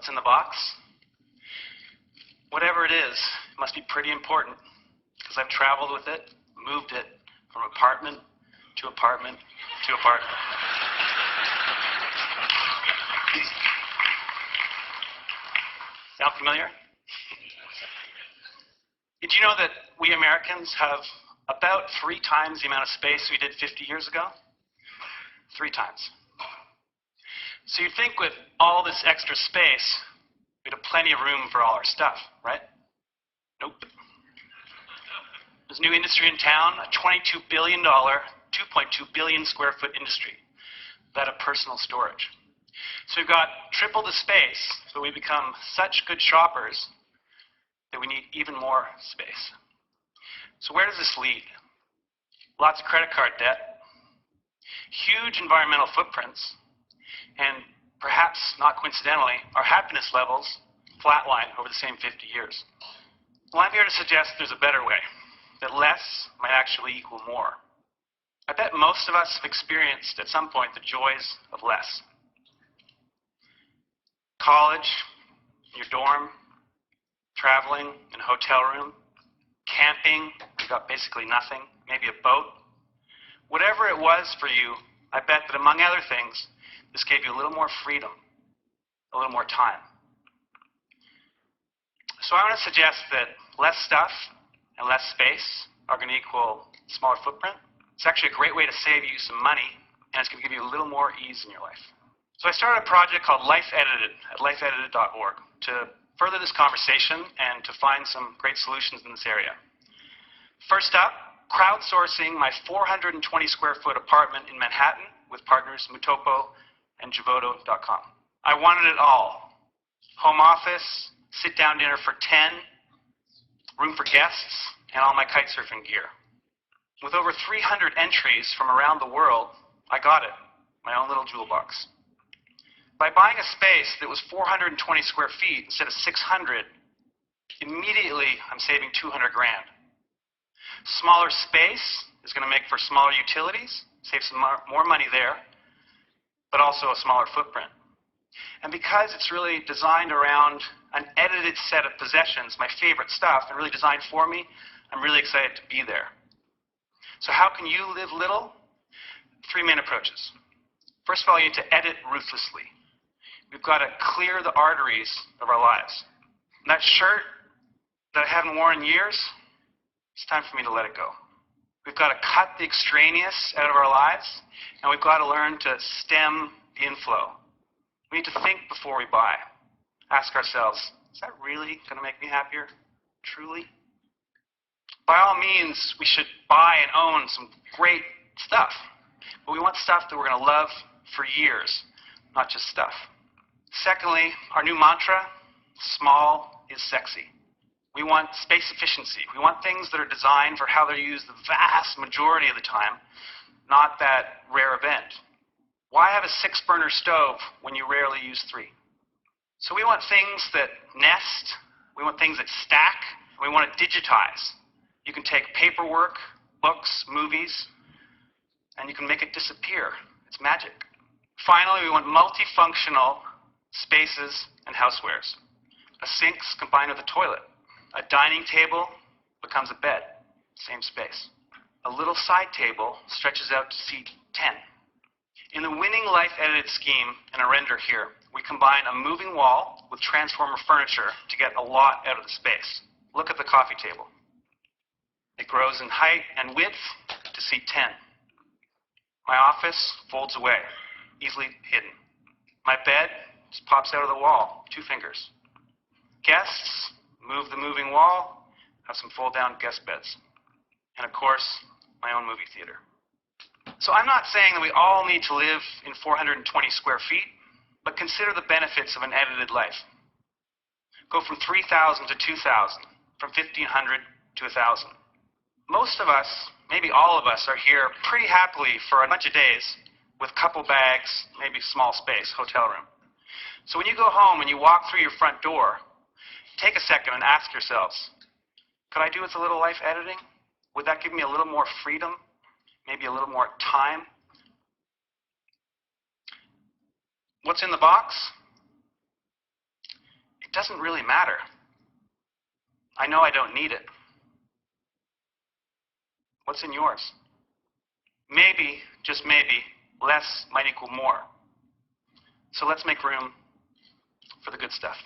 What's in the box? Whatever it is, it must be pretty important, because I've traveled with it, moved it from apartment to apartment to apartment. Sound familiar? Did you know that we Americans have about 3 times the amount of space we did 50 years ago? 3 times. So you'd think with all this extra space, we'd have plenty of room for all our stuff, right? Nope. There's a new industry in town, a $22 billion, 2.2 billion square foot industry, that of personal storage. So we've got triple the space, but we become such good shoppers that we need even more space. So where does this lead? Lots of credit card debt, huge environmental footprints, and perhaps not coincidentally, our happiness levels flatline over the same 50 years. Well, I'm here to suggest there's a better way, that less might actually equal more. I bet most of us have experienced at some point the joys of less. College, your dorm, traveling in a hotel room, camping, you got basically nothing, maybe a boat. Whatever it was for you, I bet that among other things, this gave you a little more freedom, a little more time. So I want to suggest that less stuff and less space are going to equal smaller footprint. It's actually a great way to save you some money, and it's going to give you a little more ease in your life. So I started a project called Life Edited at lifeedited.org to further this conversation and to find some great solutions in this area. First up, crowdsourcing my 420 square foot apartment in Manhattan with partners Mutopo and Javoto.com. I wanted it all. Home office, sit-down dinner for 10, room for guests, and all my kite surfing gear. With over 300 entries from around the world, I got it, my own little jewel box. By buying a space that was 420 square feet instead of 600, immediately I'm saving 200 grand. Smaller space is going to make for smaller utilities, save some more money there, but also a smaller footprint. And because it's really designed around an edited set of possessions, my favorite stuff, and really designed for me, I'm really excited to be there. So how can you live little? 3 main approaches. First of all, you need to edit ruthlessly. We've got to clear the arteries of our lives. And that shirt that I haven't worn in years, it's time for me to let it go. We've got to cut the extraneous out of our lives, and we've got to learn to stem the inflow. We need to think before we buy. Ask ourselves, is that really going to make me happier? Truly? By all means, we should buy and own some great stuff. But we want stuff that we're going to love for years, not just stuff. Secondly, our new mantra, small is sexy. We want space efficiency. We want things that are designed for how they're used the vast majority of the time, not that rare event. Why have a 6-burner stove when you rarely use 3? So we want things that nest, we want things that stack, we want to digitize. You can take paperwork, books, movies, and you can make it disappear. It's magic. Finally, we want multifunctional spaces and housewares. A sink's combined with a toilet. A dining table becomes a bed, same space. A little side table stretches out to seat 10. In the winning Life Edited scheme in a render here, we combine a moving wall with transformer furniture to get a lot out of the space. Look at the coffee table. It grows in height and width to seat 10. My office folds away, easily hidden. My bed just pops out of the wall, 2 fingers. Guests, move the moving wall, have some fold-down guest beds. And of course, my own movie theater. So I'm not saying that we all need to live in 420 square feet, but consider the benefits of an edited life. Go from 3,000 to 2,000, from 1,500 to 1,000. Most of us, maybe all of us, are here pretty happily for a bunch of days with couple bags, maybe small space, hotel room. So when you go home and you walk through your front door, take a second and ask yourselves, could I do with a little life editing? Would that give me a little more freedom? Maybe a little more time? What's in the box? it doesn't really matter. I know I don't need it. What's in yours? Maybe, just maybe, less might equal more. So let's make room for the good stuff.